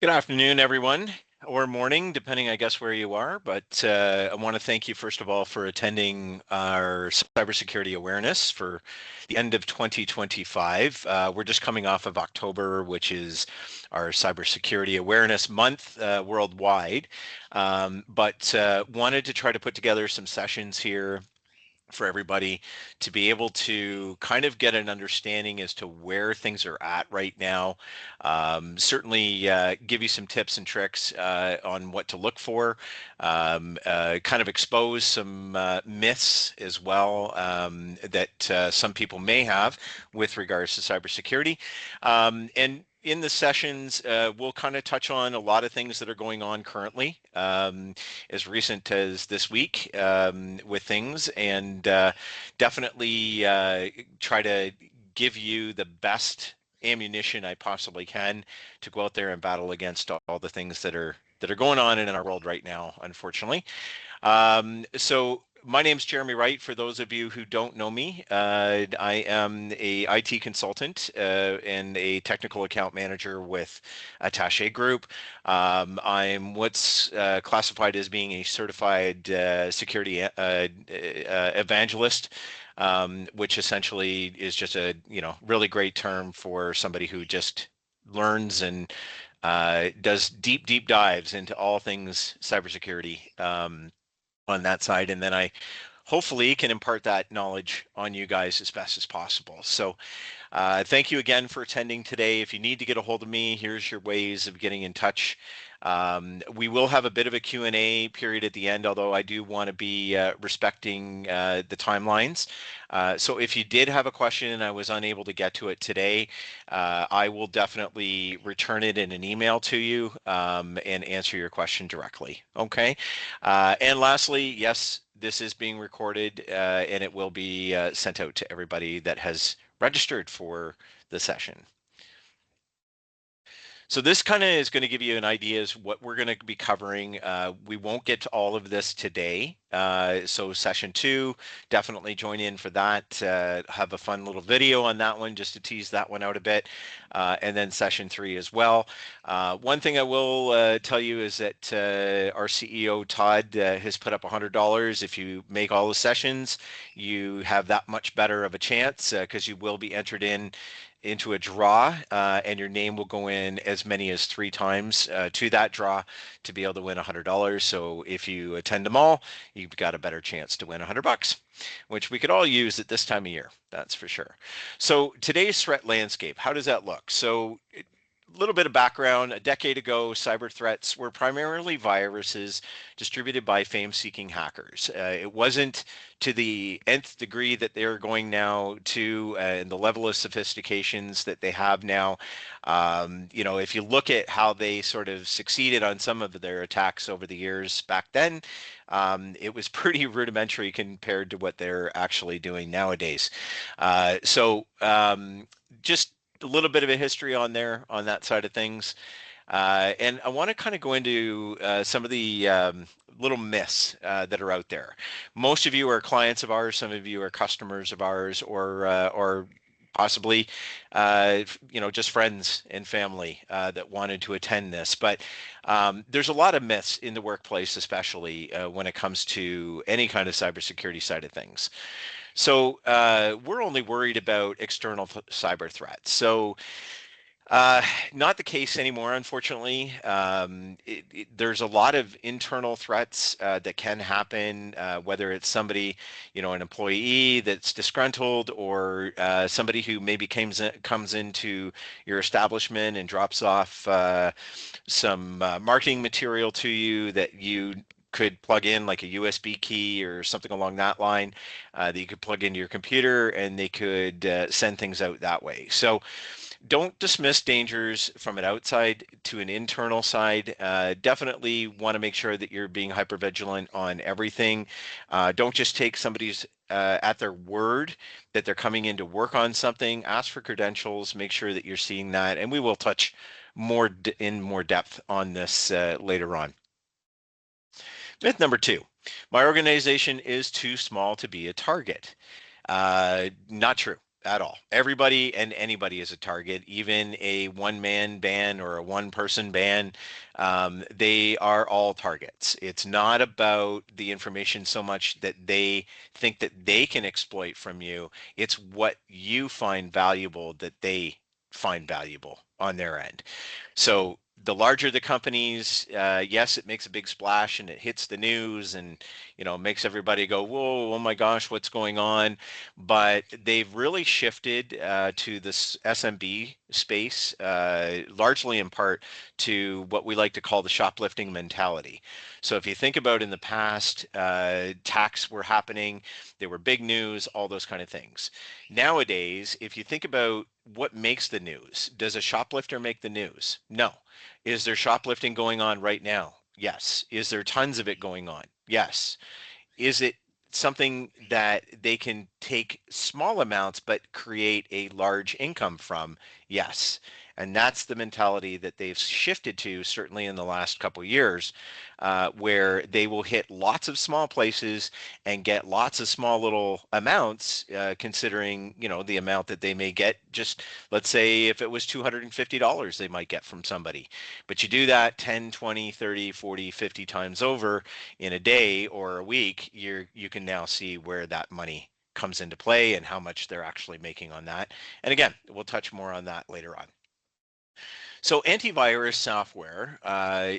Good afternoon, everyone, or morning, depending, I guess, where you are. But I want to thank you, first of all, for attending our cybersecurity awareness for the end of 2025. We're just coming off of October, which is our cybersecurity awareness month worldwide. But wanted to try to put together some sessions here for everybody to be able to kind of get an understanding as to where things are at right now. Certainly give you some tips and tricks on what to look for, kind of expose some myths as well that some people may have with regards to cybersecurity. And in the sessions, we'll kind of touch on a lot of things that are going on currently, as recent as this week with things, and definitely try to give you the best ammunition I possibly can to go out there and battle against all the things that are going on in our world right now, unfortunately. So my name's Jeremy Wright. For those of you who don't know me, I am a IT consultant and a technical account manager with Attache Group. I'm what's classified as being a certified security evangelist, which essentially is just a really great term for somebody who just learns and does deep dives into all things cybersecurity. On that side, and then I hopefully can impart that knowledge on you guys as best as possible. So thank you again for attending today. If you need to get a hold of me, here's your ways of getting in touch. We will have a bit of a Q&A period at the end, although I do want to be respecting the timelines. So if you did have a question and I was unable to get to it today, I will definitely return it in an email to you and answer your question directly. Okay. And lastly, yes, this is being recorded and it will be sent out to everybody that has registered for the session. So this kind of is going to give you an idea as what we're going to be covering. We won't get to all of this today. So session 2, definitely join in for that. Have a fun little video on that one just to tease that one out a bit. And then session 3 as well. One thing I will tell you is that our CEO, Todd, has put up $100. If you make all the sessions, you have that much better of a chance because you will be entered into a draw, and your name will go in as many as 3 times to that draw to be able to win $100. So if you attend them all, you've got a better chance to win $100, which we could all use at this time of year, that's for sure. So today's threat landscape, how does that look? So a little bit of background. A decade ago, cyber threats were primarily viruses distributed by fame-seeking hackers. It wasn't to the nth degree that they're going now to, and the level of sophistications that they have now. If you look at how they sort of succeeded on some of their attacks over the years back then, it was pretty rudimentary compared to what they're actually doing nowadays. So just a little bit of a history on there on that side of things. And I want to kind of go into some of the little myths that are out there. Most of you are clients of ours, some of you are customers of ours, or possibly just friends and family that wanted to attend this. But there's a lot of myths in the workplace, especially when it comes to any kind of cybersecurity side of things. So we're only worried about external cyber threats. So not the case anymore, unfortunately. There's a lot of internal threats that can happen, whether it's somebody, an employee that's disgruntled, or somebody who maybe comes into your establishment and drops off some marketing material to you that you could plug in like a USB key or something along that line that you could plug into your computer, and they could send things out that way. So don't dismiss dangers from an outside to an internal side. Definitely want to make sure that you're being hyper vigilant on everything. Don't just take somebody's at their word that they're coming in to work on something. Ask for credentials. Make sure that you're seeing that, and we will touch in more depth on this later on. Myth number 2: my organization is too small to be a target. Not true. at all. Everybody and anybody is a target, even a one-man band or a one-person band. They are all targets. It's not about the information so much that they think that they can exploit from you. It's what you find valuable that they find valuable on their end. So the larger the companies, yes, it makes a big splash and it hits the news and makes everybody go, "Whoa, oh my gosh, what's going on?" But they've really shifted to this SMB space, largely in part to what we like to call the shoplifting mentality. So if you think about in the past, attacks were happening, they were big news, all those kind of things. Nowadays, if you think about what makes the news, does a shoplifter make the news? No. Is there shoplifting going on right now? Yes. Is there tons of it going on? Yes. Is it something that they can take small amounts but create a large income from? Yes. And that's the mentality that they've shifted to, certainly in the last couple of years, where they will hit lots of small places and get lots of small little amounts, considering, the amount that they may get. Just let's say if it was $250 they might get from somebody. But you do that 10, 20, 30, 40, 50 times over in a day or a week, you can now see where that money comes into play and how much they're actually making on that. And again, we'll touch more on that later on. So antivirus software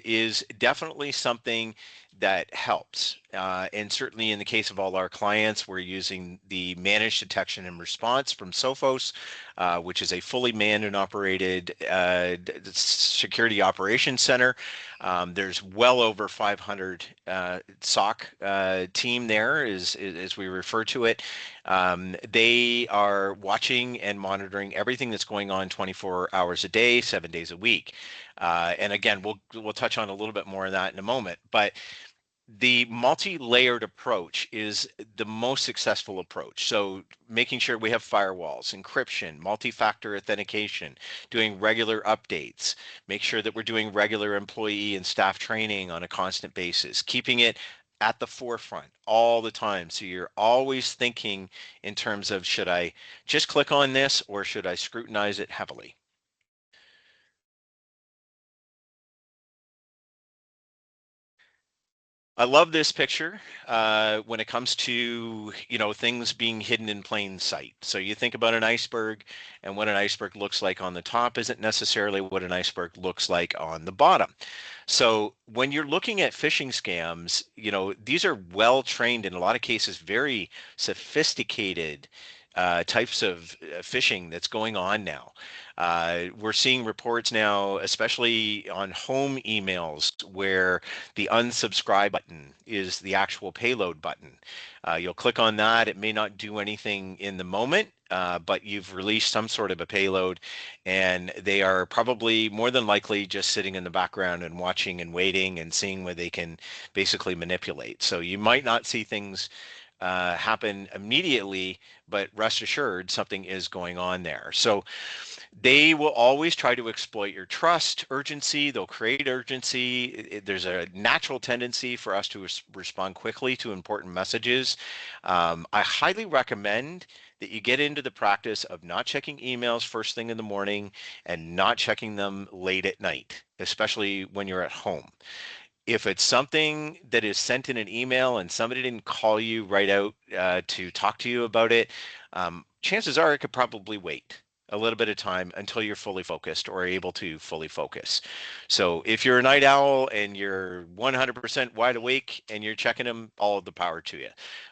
is definitely something that helps. And certainly in the case of all our clients, we're using the managed detection and response from Sophos, which is a fully manned and operated security operations center. There's well over 500 SOC team there, as we refer to it. They are watching and monitoring everything that's going on 24 hours a day, 7 days a week. And again, we'll touch on a little bit more of that in a moment. But the multi-layered approach is the most successful approach. So making sure we have firewalls, encryption, multi-factor authentication, doing regular updates, make sure that we're doing regular employee and staff training on a constant basis, keeping it at the forefront all the time. So you're always thinking in terms of, should I just click on this or should I scrutinize it heavily? I love this picture when it comes to, things being hidden in plain sight. So you think about an iceberg, and what an iceberg looks like on the top isn't necessarily what an iceberg looks like on the bottom. So when you're looking at phishing scams, these are well trained, in a lot of cases, very sophisticated types of phishing that's going on now. We're seeing reports now, especially on home emails, where the unsubscribe button is the actual payload button. You'll click on that. It may not do anything in the moment, but you've released some sort of a payload, and they are probably more than likely just sitting in the background and watching and waiting and seeing where they can basically manipulate. So you might not see things happen immediately, but rest assured something is going on there. So they will always try to exploit your trust, urgency. They'll create urgency. There's a natural tendency for us to respond quickly to important messages. I highly recommend that you get into the practice of not checking emails first thing in the morning and not checking them late at night, especially when you're at home. If it's something that is sent in an email and somebody didn't call you right out to talk to you about it, chances are it could probably wait a little bit of time until you're fully focused or able to fully focus. So if you're a night owl and you're 100% wide awake and you're checking them, all of the power to you.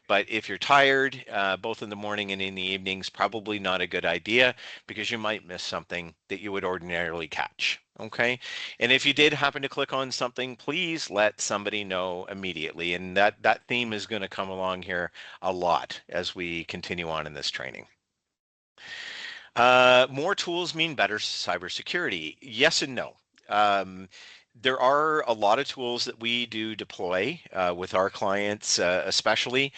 But if you're tired, both in the morning and in the evenings, probably not a good idea, because you might miss something that you would ordinarily catch. Okay. And if you did happen to click on something, please let somebody know immediately. And that theme is going to come along here a lot as we continue on in this training. More tools mean better cybersecurity. Yes and no. Um, There are a lot of tools that we do deploy with our clients, especially.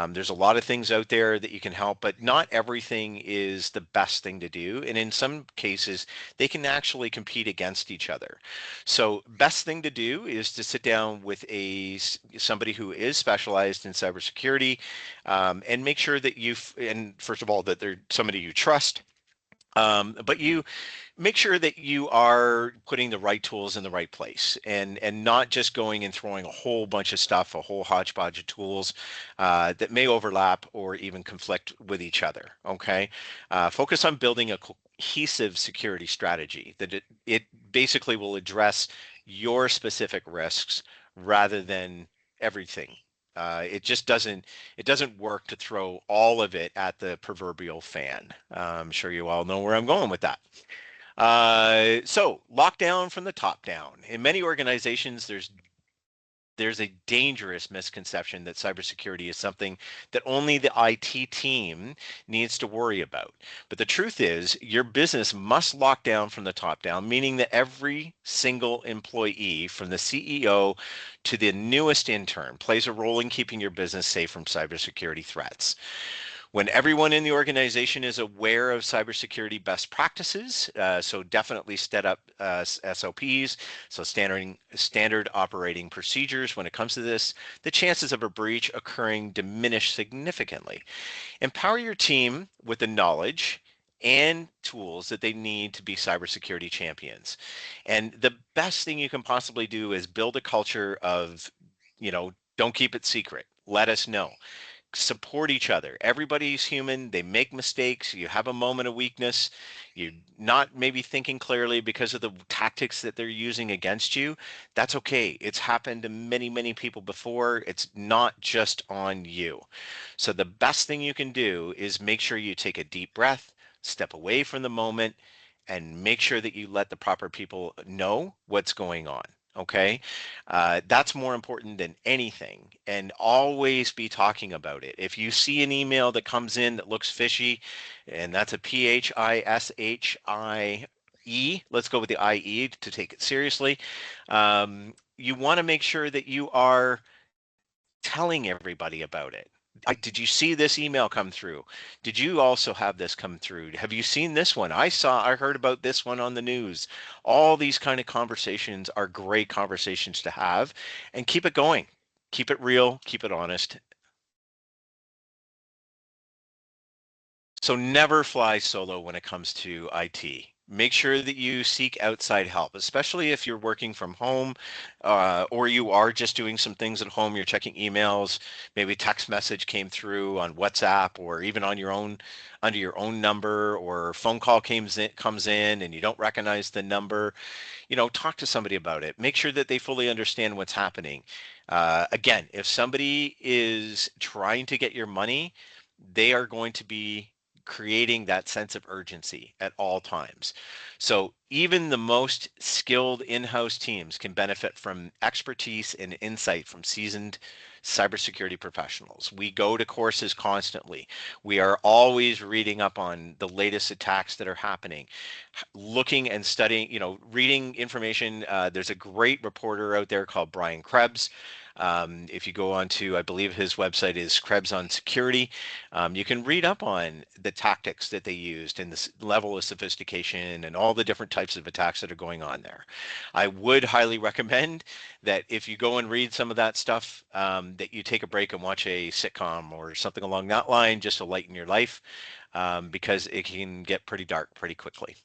There's a lot of things out there that you can help, but not everything is the best thing to do. And in some cases, they can actually compete against each other. So, best thing to do is to sit down with somebody who is specialized in cybersecurity, and make sure that and first of all, that they're somebody you trust. But you make sure that you are putting the right tools in the right place, and not just going and throwing a whole bunch of stuff, a whole hodgepodge of tools that may overlap or even conflict with each other. Okay. Focus on building a cohesive security strategy that it basically will address your specific risks rather than everything. It doesn't work to throw all of it at the proverbial fan. I'm sure you all know where I'm going with that. So lockdown from the top down. In many organizations, there's a dangerous misconception that cybersecurity is something that only the IT team needs to worry about. But the truth is, your business must lock down from the top down, meaning that every single employee, from the CEO to the newest intern, plays a role in keeping your business safe from cybersecurity threats. When everyone in the organization is aware of cybersecurity best practices, so definitely set up SOPs, so standard operating procedures when it comes to this, the chances of a breach occurring diminish significantly. Empower your team with the knowledge and tools that they need to be cybersecurity champions. And the best thing you can possibly do is build a culture of, don't keep it secret. Let us know. Support each other. Everybody's human. They make mistakes. You have a moment of weakness. You're not maybe thinking clearly because of the tactics that they're using against you. That's okay. It's happened to many, many people before. It's not just on you. So the best thing you can do is make sure you take a deep breath, step away from the moment, and make sure that you let the proper people know what's going on. Okay. That's more important than anything. And always be talking about it. If you see an email that comes in that looks fishy, and that's a PHISHIE, let's go with the IE to take it seriously. You want to make sure that you are telling everybody about it. Did you see this email come through? Did you also have this come through? Have you seen this one? I heard about this one on the news. All these kind of conversations are great conversations to have, and keep it going. Keep it real, keep it honest. So never fly solo when it comes to IT. Make sure that you seek outside help, especially if you're working from home, or you are just doing some things at home. You're checking emails, maybe a text message came through on WhatsApp or even on your own, under your own number, or phone call comes in and you don't recognize the number. Talk to somebody about it. Make sure that they fully understand what's happening. Again, if somebody is trying to get your money, they are going to be creating that sense of urgency at all times. So even the most skilled in-house teams can benefit from expertise and insight from seasoned cybersecurity professionals. We go to courses constantly. We are always reading up on the latest attacks that are happening, looking and studying, reading information. There's a great reporter out there called Brian Krebs. If you go on to, I believe his website is Krebs on Security, you can read up on the tactics that they used and the level of sophistication and all the different types of attacks that are going on there. I would highly recommend that if you go and read some of that stuff, that you take a break and watch a sitcom or something along that line just to lighten your life, because it can get pretty dark pretty quickly.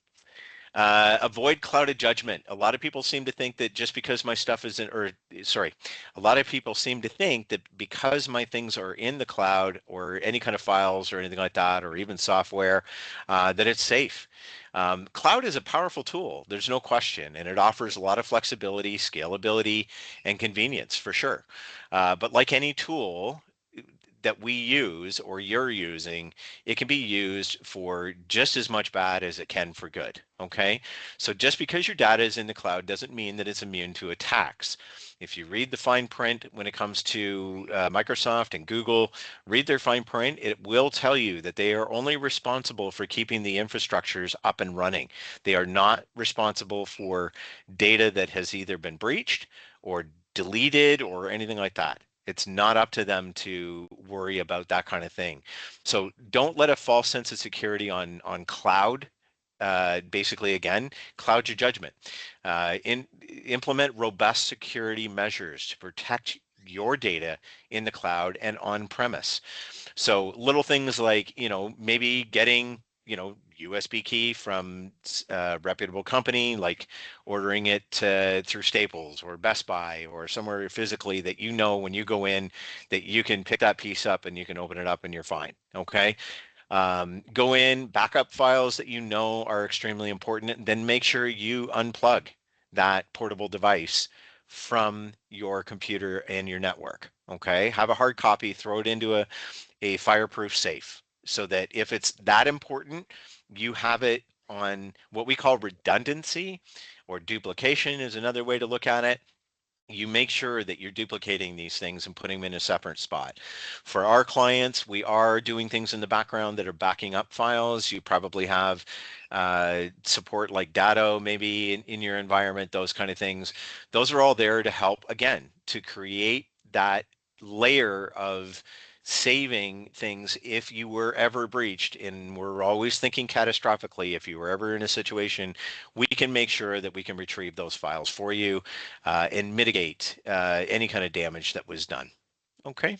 Avoid clouded judgment. A lot of people seem to think that just because my stuff is in, or sorry, a lot of people seem to think that because my things are in the cloud or any kind of files or anything like that, or even software, that it's safe. Cloud is a powerful tool. There's no question, and it offers a lot of flexibility, scalability, and convenience for sure. But like any tool, that we use or you're using, it can be used for just as much bad as it can for good. Okay. So just because your data is in the cloud doesn't mean that it's immune to attacks. If you read the fine print when it comes to Microsoft and Google, read their fine print, it will tell you that they are only responsible for keeping the infrastructures up and running. They are not responsible for data that has either been breached or deleted or anything like that. It's not up to them to worry about that kind of thing. So don't let a false sense of security on cloud. Basically, again, cloud your judgment. Implement robust security measures to protect your data in the cloud and on premise. So little things like, maybe getting, USB key from a reputable company, like ordering it through Staples or Best Buy or somewhere physically that when you go in that you can pick that piece up and you can open it up and you're fine. Okay. Go in, backup files that are extremely important, and then make sure you unplug that portable device from your computer and your network. Okay. Have a hard copy, throw it into a fireproof safe so that if it's that important, you have it on what we call redundancy, or duplication is another way to look at it. You make sure that you're duplicating these things and putting them in a separate spot. For our clients, we are doing things in the background that are backing up files. You probably have support like Datto maybe in your environment, those kind of things. Those are all there to help, again, to create that layer of saving things if you were ever breached. And we're always thinking catastrophically. If you were ever in a situation, we can make sure that we can retrieve those files for you and mitigate any kind of damage that was done. Okay.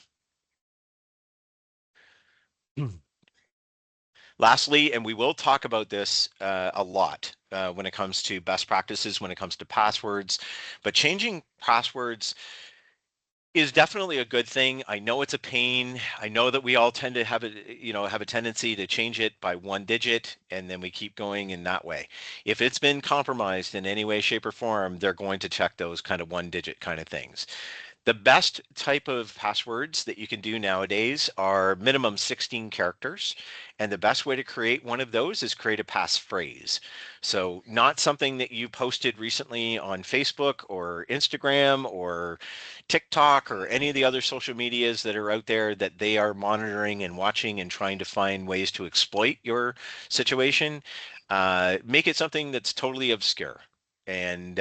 Lastly, and we will talk about this a lot when it comes to best practices, when it comes to passwords, but changing passwords is definitely a good thing. I know it's a pain. I know that we all tend to have a tendency to change it by one digit and then we keep going in that way. If it's been compromised in any way, shape, or form, they're going to check those kind of one digit kind of things. The best type of passwords that you can do nowadays are minimum 16 characters. And the best way to create one of those is create a passphrase. So not something that you posted recently on Facebook or Instagram or TikTok or any of the other social medias that are out there that they are monitoring and watching and trying to find ways to exploit your situation. Make it something that's totally obscure and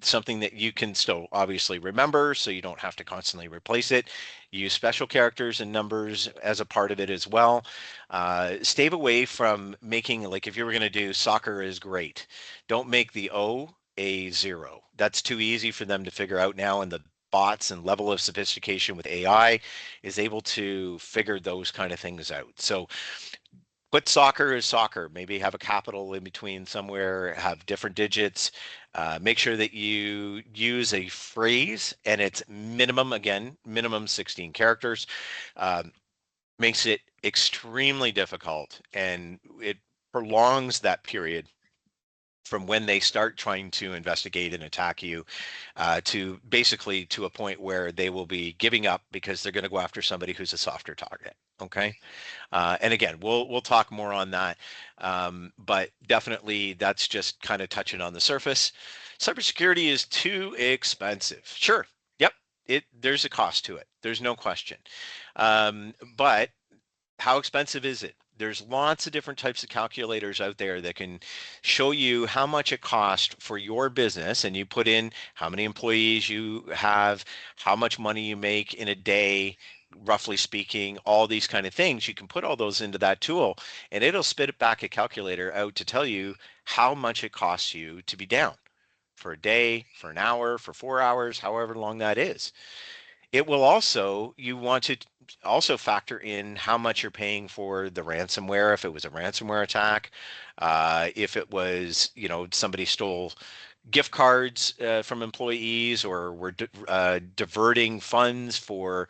something that you can still obviously remember so you don't have to constantly replace it. Use special characters and numbers as a part of it as well. Stay away from making, like if you were going to do soccer is great, don't make the O a zero. That's too easy for them to figure out now, and the bots and level of sophistication with AI is able to figure those kind of things out. So put soccer as soccer, maybe have a capital in between somewhere, have different digits. Make sure that you use a phrase and it's minimum 16 characters. Um, Makes it extremely difficult and it prolongs that period from when they start trying to investigate and attack you to basically to a point where they will be giving up because they're going to go after somebody who's a softer target. Okay. And again, we'll talk more on that, but definitely that's just kind of touching on the surface. Cybersecurity is too expensive. Sure, yep, there's a cost to it. There's no question, but how expensive is it? There's lots of different types of calculators out there that can show you how much it costs for your business, and you put in how many employees you have, how much money you make in a day, roughly speaking, all these kind of things. You can put all those into that tool and it'll spit it back a calculator out to tell you how much it costs you to be down for a day, for an hour, for 4 hours, however long that is. It will also, you want to also factor in how much you're paying for the ransomware, if it was a ransomware attack, if it was, somebody stole gift cards from employees or were diverting funds for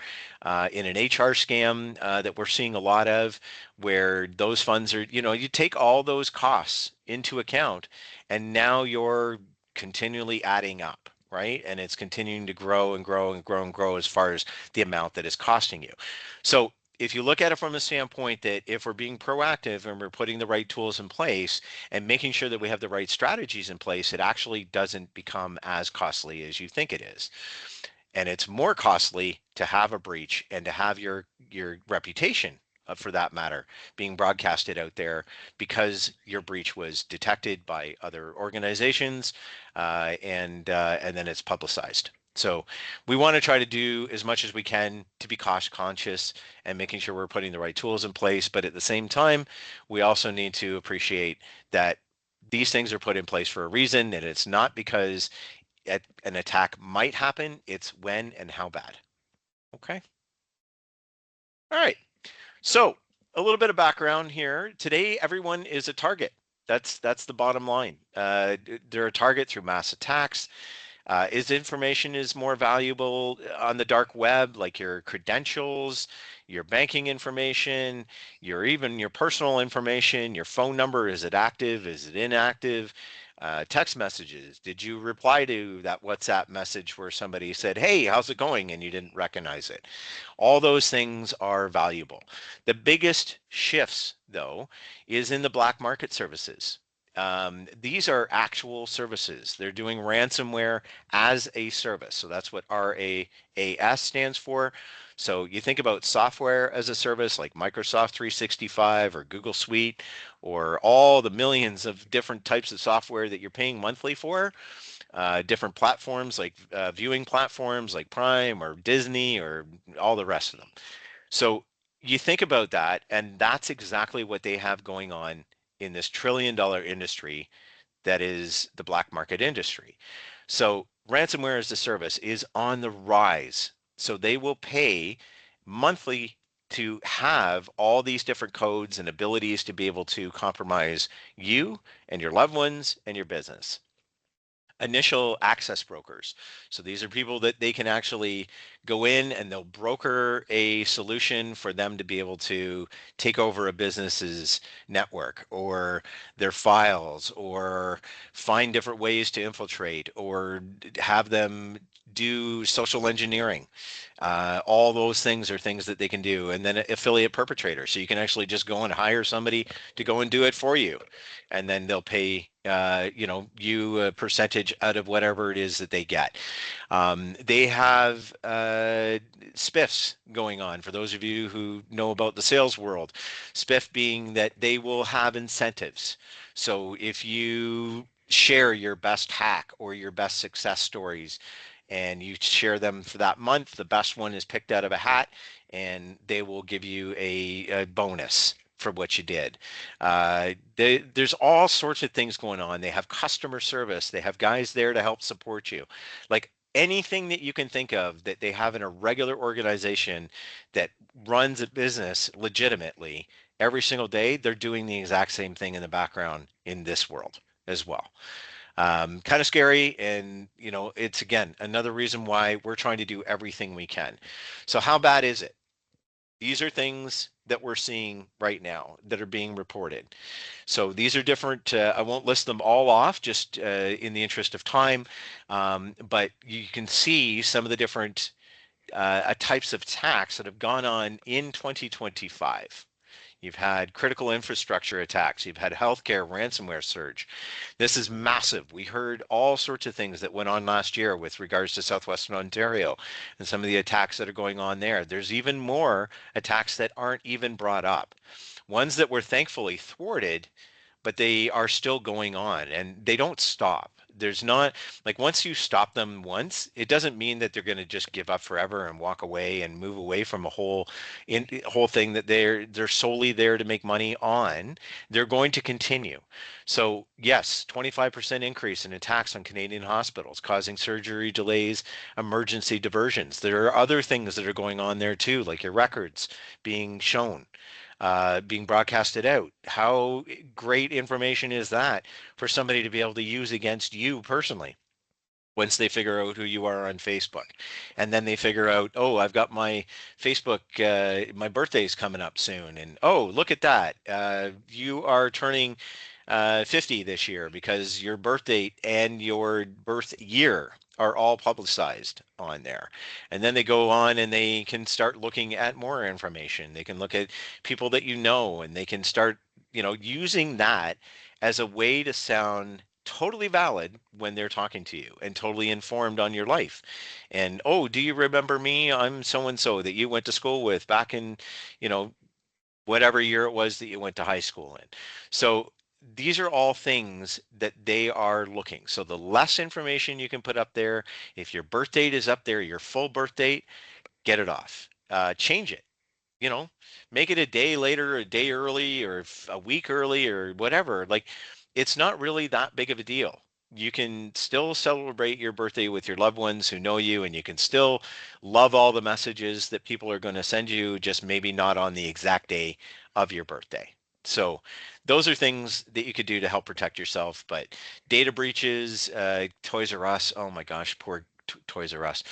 in an HR scam that we're seeing a lot of, where those funds are, you take all those costs into account and now you're continually adding up, right? And it's continuing to grow and grow and grow and grow as far as the amount that is costing you. So if you look at it from a standpoint that if we're being proactive and we're putting the right tools in place and making sure that we have the right strategies in place, it actually doesn't become as costly as you think it is. And it's more costly to have a breach and to have your reputation, for that matter, being broadcasted out there because your breach was detected by other organizations, and then it's publicized. So we want to try to do as much as we can to be cost conscious and making sure we're putting the right tools in place. But at the same time, we also need to appreciate that these things are put in place for a reason, and it's not because an attack might happen. It's when and how bad. Okay. All right. So a little bit of background here. Today, everyone is a target. That's the bottom line. They're a target through mass attacks. Is information is more valuable on the dark web, like your credentials, your banking information, your personal information, your phone number, is it active, is it inactive? Text messages, did you reply to that WhatsApp message where somebody said, hey, how's it going, and you didn't recognize it? All those things are valuable. The biggest shifts, though, is in the black market services. These are actual services. They're doing ransomware as a service. So that's what RAAS stands for. So you think about software as a service like Microsoft 365 or Google Suite or all the millions of different types of software that you're paying monthly for, different platforms like viewing platforms like Prime or Disney or all the rest of them. So you think about that, and that's exactly what they have going on in this trillion-dollar industry that is the black market industry. So ransomware as a service is on the rise. So they will pay monthly to have all these different codes and abilities to be able to compromise you and your loved ones and your business. Initial access brokers. So these are people that they can actually go in and they'll broker a solution for them to be able to take over a business's network or their files or find different ways to infiltrate or have them do social engineering. All those things are things that they can do. And then affiliate perpetrator. So you can actually just go and hire somebody to go and do it for you. And then they'll pay you a percentage out of whatever it is that they get. They have spiffs going on. For those of you who know about the sales world, spiff being that they will have incentives. So if you share your best hack or your best success stories and you share them for that month, the best one is picked out of a hat and they will give you a bonus for what you did. There's all sorts of things going on. They have customer service. They have guys there to help support you. Like anything that you can think of that they have in a regular organization that runs a business legitimately every single day, they're doing the exact same thing in the background in this world as well. Kind of scary, and it's again another reason why we're trying to do everything we can. So how bad is it? These are things that we're seeing right now that are being reported. So these are different. I won't list them all off just in the interest of time, but you can see some of the different types of attacks that have gone on in 2025. You've had critical infrastructure attacks. You've had healthcare ransomware surge. This is massive. We heard all sorts of things that went on last year with regards to Southwestern Ontario and some of the attacks that are going on there. There's even more attacks that aren't even brought up. Ones that were thankfully thwarted, but they are still going on and they don't stop. There's not like once you stop them once, it doesn't mean that they're going to just give up forever and walk away and move away from a whole thing that they're solely there to make money on. They're going to continue. So yes, 25% increase in attacks on Canadian hospitals, causing surgery delays, emergency diversions. There are other things that are going on there too, like your records being shown, being broadcasted out. How great information is that for somebody to be able to use against you personally? Once they figure out who you are on Facebook, and then they figure out, oh, I've got my Facebook, my birthday's coming up soon, and oh, look at that, you are turning 50 this year because your birth date and your birth year are all publicized on there. And then they go on and they can start looking at more information. They can look at people that you know, and they can start, using that as a way to sound totally valid when they're talking to you and totally informed on your life. And, oh, do you remember me? I'm so and so that you went to school with back in, you know, whatever year it was that you went to high school in. So these are all things that they are looking. So the less information you can put up there, if your birth date is up there, your full birth date, get it off. Change it. You know, make it a day later, a day early, or a week early, or whatever. Like, it's not really that big of a deal. You can still celebrate your birthday with your loved ones who know you, and you can still love all the messages that people are going to send you, just maybe not on the exact day of your birthday. So those are things that you could do to help protect yourself. But data breaches, Toys R Us, oh my gosh, poor Toys R Us.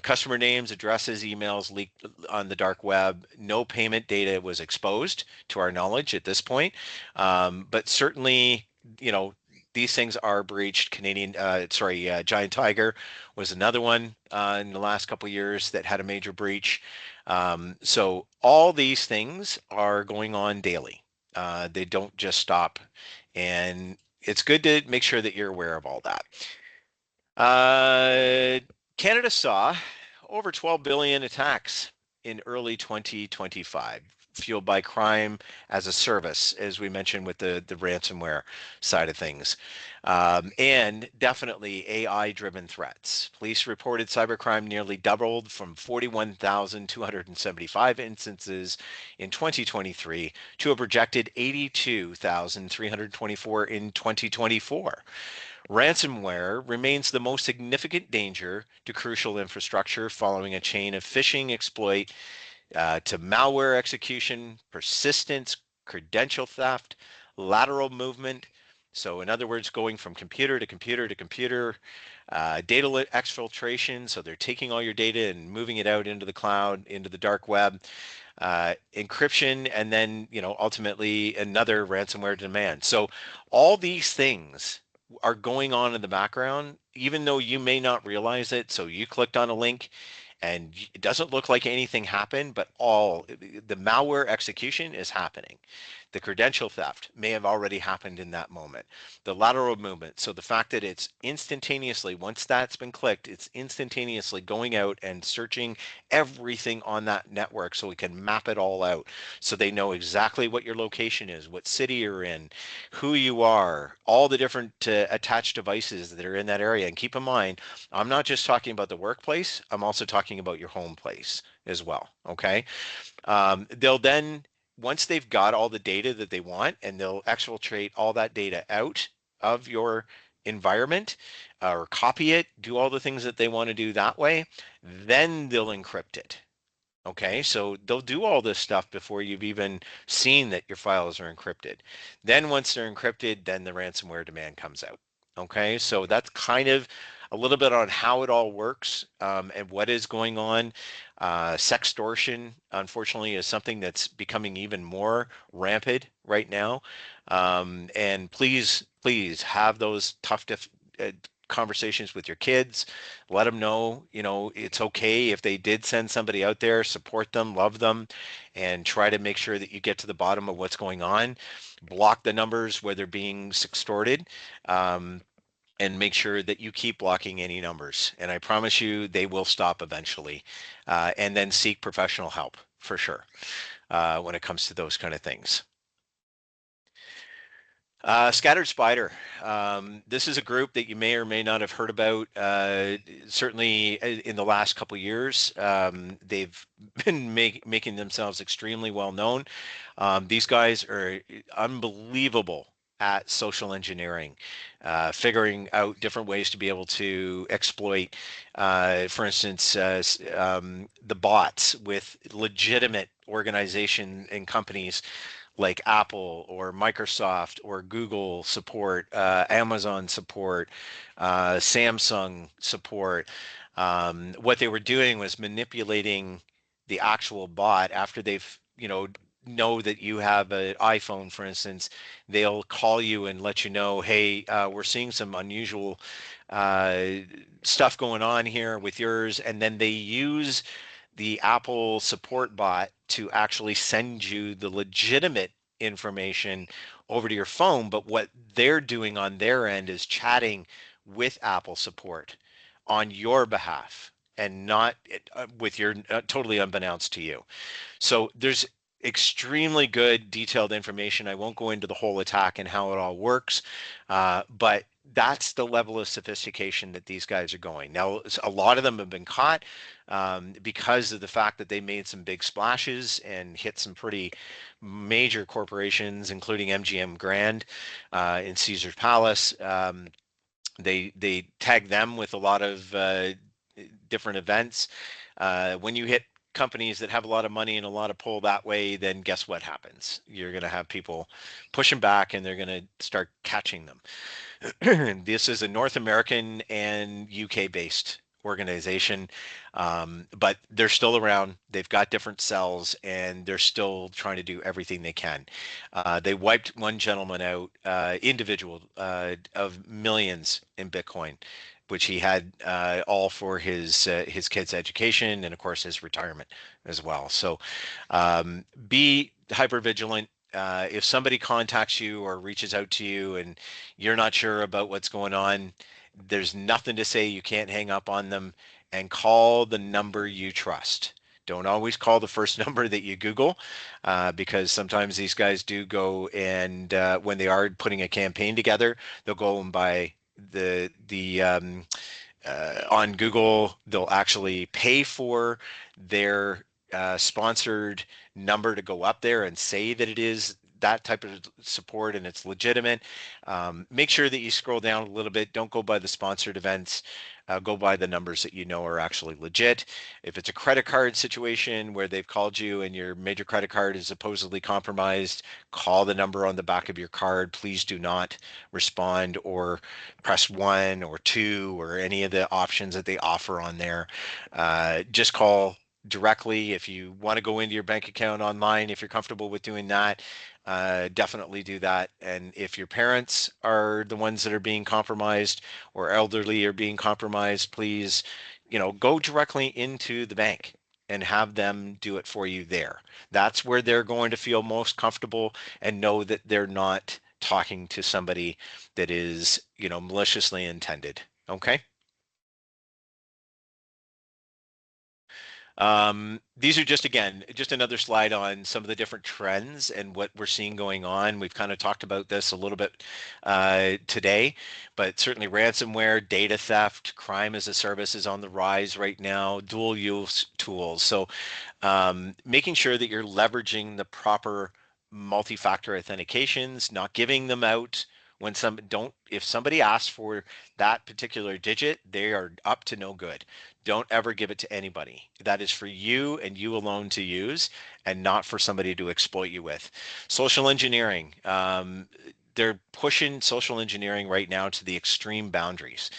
Customer names, addresses, emails leaked on the dark web. No payment data was exposed to our knowledge at this point. But certainly, you know, these things are breached. Giant Tiger was another one in the last couple of years that had a major breach. So all these things are going on daily. They don't just stop. And it's good to make sure that you're aware of all that. Uh, Canada saw over 12 billion attacks in early 2025, fueled by crime as a service, as we mentioned with the ransomware side of things, and definitely AI-driven threats. Police reported cybercrime nearly doubled from 41,275 instances in 2023 to a projected 82,324 in 2024. Ransomware remains the most significant danger to crucial infrastructure following a chain of phishing exploit to malware execution, persistence, credential theft, lateral movement. So, in other words, going from computer to computer to computer, data exfiltration. So, they're taking all your data and moving it out into the cloud, into the dark web, encryption, and then, ultimately another ransomware demand. So, all these things are going on in the background, even though you may not realize it. So, you clicked on a link and it doesn't look like anything happened, but all the malware execution is happening. The credential theft may have already happened in that moment. The lateral movement, so the fact that it's instantaneously, once that's been clicked, it's instantaneously going out and searching everything on that network so we can map it all out. So they know exactly what your location is, what city you're in, who you are, all the different attached devices that are in that area. And keep in mind, I'm not just talking about the workplace, I'm also talking about your home place as well. Okay. They'll then, once they've got all the data that they want, and they'll exfiltrate all that data out of your environment or copy it, do all the things that they want to do that way, then they'll encrypt it. Okay, so they'll do all this stuff before you've even seen that your files are encrypted. Then once they're encrypted, then the ransomware demand comes out. Okay, so that's kind of a little bit on how it all works and what is going on. Sextortion, unfortunately, is something that's becoming even more rampant right now. And please have those tough conversations with your kids. Let them know, it's okay if they did send somebody out there, support them, love them, and try to make sure that you get to the bottom of what's going on. Block the numbers where they're being extorted. And make sure that you keep blocking any numbers. And I promise you, they will stop eventually. And then seek professional help for sure when it comes to those kind of things. Scattered Spider. This is a group that you may or may not have heard about. Certainly in the last couple of years, they've been making themselves extremely well known. These guys are unbelievable at social engineering, figuring out different ways to be able to exploit, for instance, the bots with legitimate organization and companies like Apple or Microsoft or Google support, Amazon support, Samsung support. What they were doing was manipulating the actual bot after they've, know that you have an iPhone, for instance. They'll call you and let you know, hey, we're seeing some unusual stuff going on here with yours, and then they use the Apple support bot to actually send you the legitimate information over to your phone. But what they're doing on their end is chatting with Apple support on your behalf and not with your totally unbeknownst to you. So there's extremely good detailed information. I won't go into the whole attack and how it all works, but that's the level of sophistication that these guys are going. Now, a lot of them have been caught because of the fact that they made some big splashes and hit some pretty major corporations, including MGM Grand in Caesar's Palace. They tag them with a lot of different events. When you hit companies that have a lot of money and a lot of pull that way, then guess what happens? You're going to have people pushing back and they're going to start catching them. This is a North American and UK based organization, but they're still around. They've got different cells and they're still trying to do everything they can. They wiped one gentleman out, individual, of millions in Bitcoin, which he had all for his kids' education and, of course, his retirement as well. So be hyper vigilant. If somebody contacts you or reaches out to you and you're not sure about what's going on, there's nothing to say. You can't hang up on them and call the number you trust. Don't always call the first number that you Google because sometimes these guys do go and when they are putting a campaign together, they'll go and buy on Google, they'll actually pay for their sponsored number to go up there and say that it is that type of support and it's legitimate. Make sure that you scroll down a little bit. Don't go by the sponsored events. Go by the numbers that you know are actually legit. If it's a credit card situation where they've called you and your major credit card is supposedly compromised, call the number on the back of your card. Please do not respond or press 1 or 2 or any of the options that they offer on there. Just call directly. If you want to go into your bank account online, if you're comfortable with doing that, definitely do that. And if your parents are the ones that are being compromised or elderly are being compromised, please, go directly into the bank and have them do it for you there. That's where they're going to feel most comfortable and know that they're not talking to somebody that is, maliciously intended. Okay. These are just, again, just another slide on some of the different trends and what we're seeing going on. We've kind of talked about this a little bit today, but certainly ransomware, data theft, crime as a service is on the rise right now, dual use tools. So making sure that you're leveraging the proper multi-factor authentications, not giving them out when if somebody asks for that particular digit, they are up to no good. Don't ever give it to anybody. That is for you and you alone to use and not for somebody to exploit you with. Social engineering. They're pushing social engineering right now to the extreme boundaries.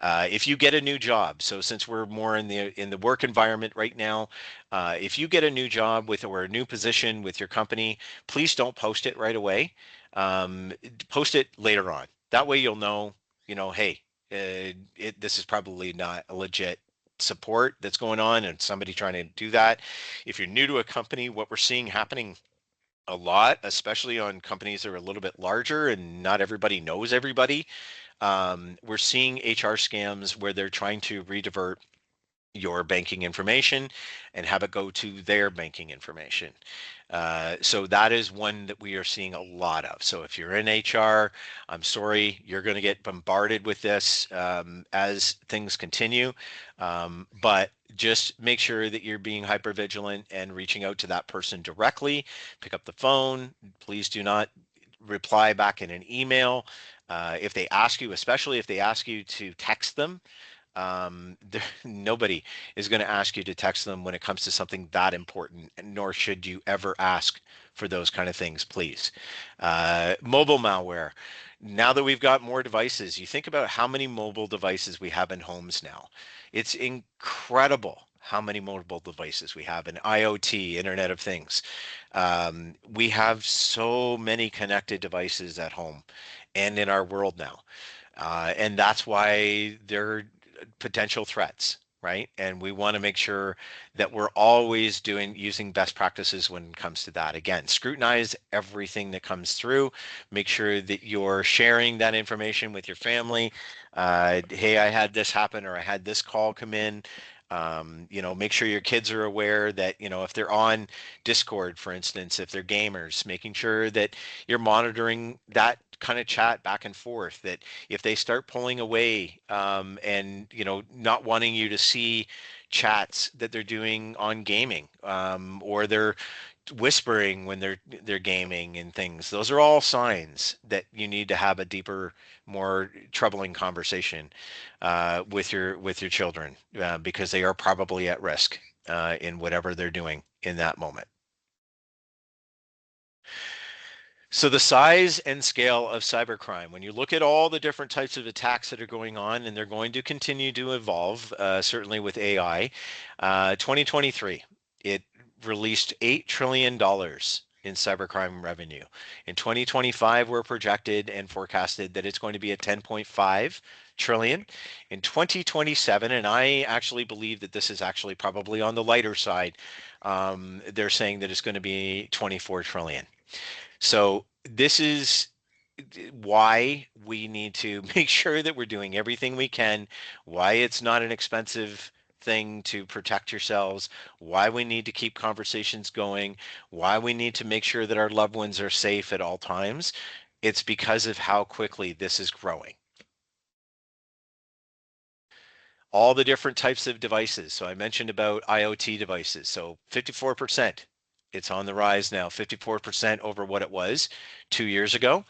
If you get a new job, so since we're more in the work environment right now, if you get a new job or a new position with your company, please don't post it right away. Post it later on. That way you'll know, hey, this is probably not a legit support that's going on and somebody trying to do that. If you're new to a company, what we're seeing happening a lot, especially on companies that are a little bit larger and not everybody knows everybody, we're seeing HR scams where they're trying to redivert your banking information and have it go to their banking information. So that is one that we are seeing a lot of. So if you're in HR, I'm sorry, you're going to get bombarded with this as things continue. But just make sure that you're being hyper vigilant and reaching out to that person directly. Pick up the phone. Please do not reply back in an email. If they ask you, especially if they ask you to text them, nobody is going to ask you to text them when it comes to something that important, nor should you ever ask for those kind of things, please. Mobile malware. Now that we've got more devices, you think about how many mobile devices we have in homes now. It's incredible how many mobile devices we have in IoT, Internet of Things. We have so many connected devices at home and in our world now. And that's why they're potential threats, right? And we want to make sure that we're always using best practices when it comes to that. Again, scrutinize everything that comes through. Make sure that you're sharing that information with your family. Hey, I had this happen, or I had this call come in. Make sure your kids are aware that, if they're on Discord, for instance, if they're gamers, making sure that you're monitoring that kind of chat back and forth, that if they start pulling away, and not wanting you to see chats that they're doing on gaming, or they're whispering when they're gaming and things, those are all signs that you need to have a deeper, more troubling conversation with your children, because they are probably at risk in whatever they're doing in that moment. So the size and scale of cybercrime, when you look at all the different types of attacks that are going on, and they're going to continue to evolve, certainly with AI, 2023, it released $8 trillion in cybercrime revenue. In 2025, we're projected and forecasted that it's going to be at 10.5 trillion. In 2027, and I actually believe that this is actually probably on the lighter side, they're saying that it's going to be 24 trillion. So this is why we need to make sure that we're doing everything we can, why it's not an expensive thing to protect yourselves, why we need to keep conversations going, why we need to make sure that our loved ones are safe at all times. It's because of how quickly this is growing. All the different types of devices. So I mentioned about IoT devices. So 54%, it's on the rise now, 54% over what it was 2 years ago.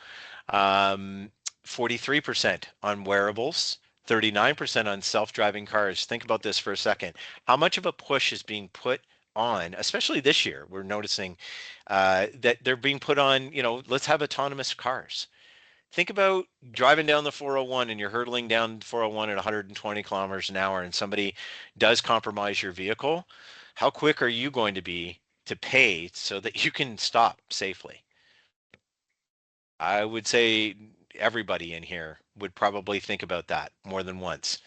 43% on wearables, 39% on self-driving cars. Think about this for a second. How much of a push is being put on, especially this year? We're noticing that they're being put on, let's have autonomous cars. Think about driving down the 401 and you're hurtling down 401 at 120 kilometers an hour, and somebody does compromise your vehicle. How quick are you going to be to pay so that you can stop safely? I would say everybody in here would probably think about that more than once.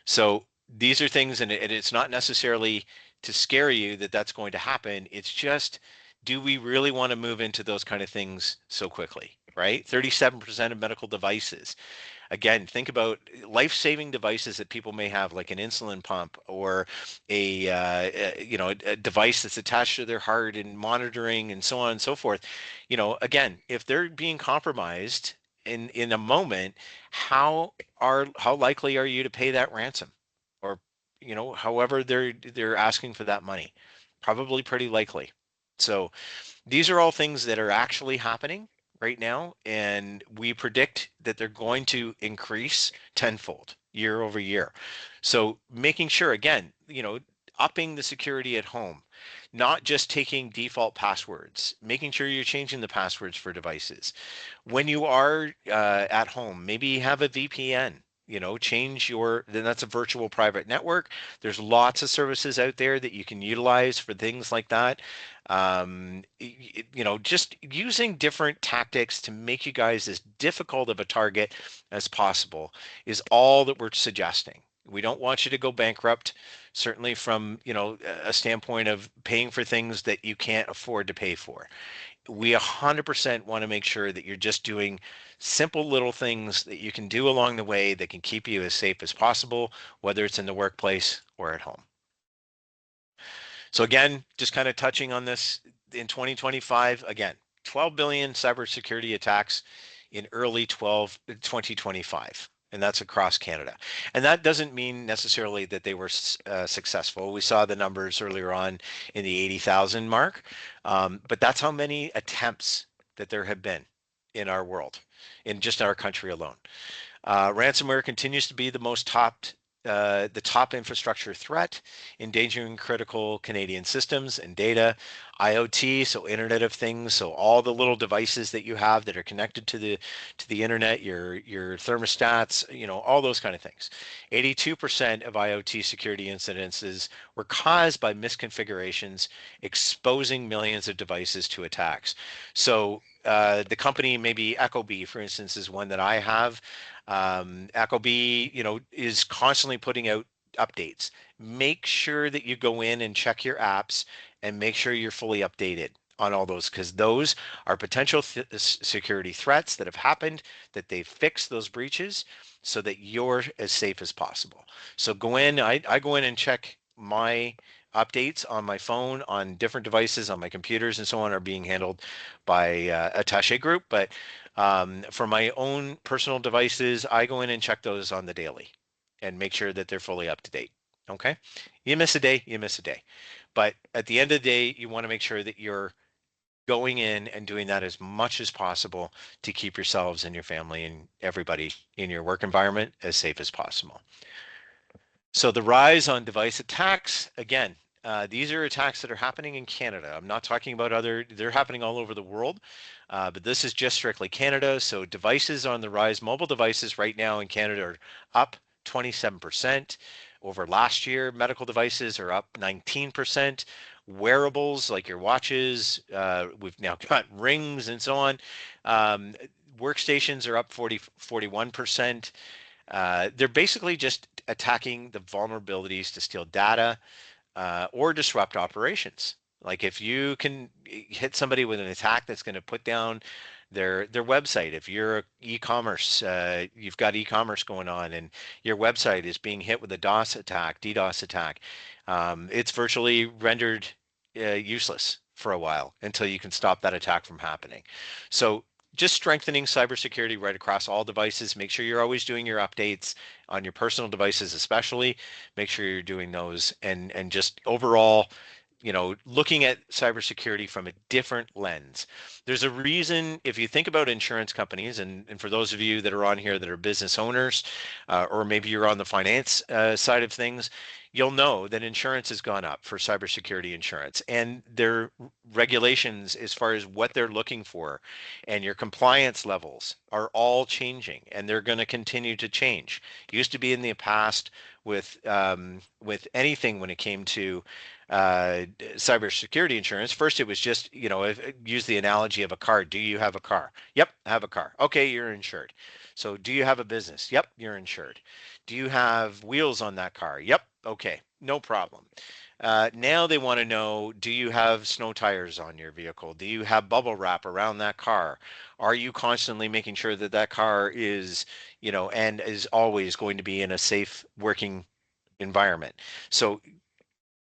So these are things, and it's not necessarily to scare you that that's going to happen. It's just, do we really want to move into those kind of things so quickly, right? 37% of medical devices. Again, think about life-saving devices that people may have, like an insulin pump, or a device that's attached to their heart and monitoring and so on and so forth. Again, if they're being compromised in a moment, how likely are you to pay that ransom, or however they're asking for that money? Probably pretty likely. So these are all things that are actually happening right now, and we predict that they're going to increase tenfold year over year. So making sure, again, upping the security at home, not just taking default passwords, making sure you're changing the passwords for devices. When you are at home, maybe have a VPN. Then that's a virtual private network. There's lots of services out there that you can utilize for things like that. Just using different tactics to make you guys as difficult of a target as possible is all that we're suggesting. We don't want you to go bankrupt, certainly from, a standpoint of paying for things that you can't afford to pay for. We 100% want to make sure that you're just doing simple little things that you can do along the way that can keep you as safe as possible, whether it's in the workplace or at home. So again, just kind of touching on this, in 2025, again, 12 billion cybersecurity attacks in early 2025. And that's across Canada. And that doesn't mean necessarily that they were successful. We saw the numbers earlier on in the 80,000 mark. But that's how many attempts that there have been in our world, in just our country alone. Ransomware continues to be the top infrastructure threat, endangering critical Canadian systems and data. IoT, so Internet of Things, so all the little devices that you have that are connected to the internet, your thermostats, all those kind of things. 82% of IoT security incidences were caused by misconfigurations, exposing millions of devices to attacks. So the company, maybe Ecobee, for instance, is one that I have. Ecobee, is constantly putting out updates. Make sure that you go in and check your apps and make sure you're fully updated on all those, because those are potential security threats that have happened, that they've fixed those breaches so that you're as safe as possible. So go in, I go in and check my updates on my phone, on different devices, on my computers and so on, are being handled by Attache Group. But for my own personal devices, I go in and check those on the daily and make sure that they're fully up to date. Okay. You miss a day, you miss a day. But at the end of the day, you want to make sure that you're going in and doing that as much as possible to keep yourselves and your family and everybody in your work environment as safe as possible. So the rise on device attacks, again, these are attacks that are happening in Canada. I'm not talking about they're happening all over the world, but this is just strictly Canada. So devices on the rise, mobile devices right now in Canada are up 27% over last year. Medical devices are up 19%. Wearables like your watches, we've now got rings and so on. Workstations are up 41%. They're basically just attacking the vulnerabilities to steal data or disrupt operations. Like if you can hit somebody with an attack that's going to put down their website. If you're e-commerce, you've got e-commerce going on, and your website is being hit with a DOS attack, DDoS attack, it's virtually rendered useless for a while until you can stop that attack from happening. So just strengthening cybersecurity right across all devices. Make sure you're always doing your updates on your personal devices, especially. Make sure you're doing those, and just overall, looking at cybersecurity from a different lens. There's a reason, if you think about insurance companies, and for those of you that are on here that are business owners, or maybe you're on the finance side of things, you'll know that insurance has gone up for cybersecurity insurance, and their regulations as far as what they're looking for and your compliance levels are all changing, and they're going to continue to change. It used to be in the past with anything when it came to cybersecurity insurance. First, it was just, use the analogy of a car. Do you have a car? Yep, I have a car. Okay, you're insured. So do you have a business? Yep, you're insured. Do you have wheels on that car? Yep, okay, no problem. Now they want to know, do you have snow tires on your vehicle? Do you have bubble wrap around that car? Are you constantly making sure that that car is, and is always going to be in a safe working environment? So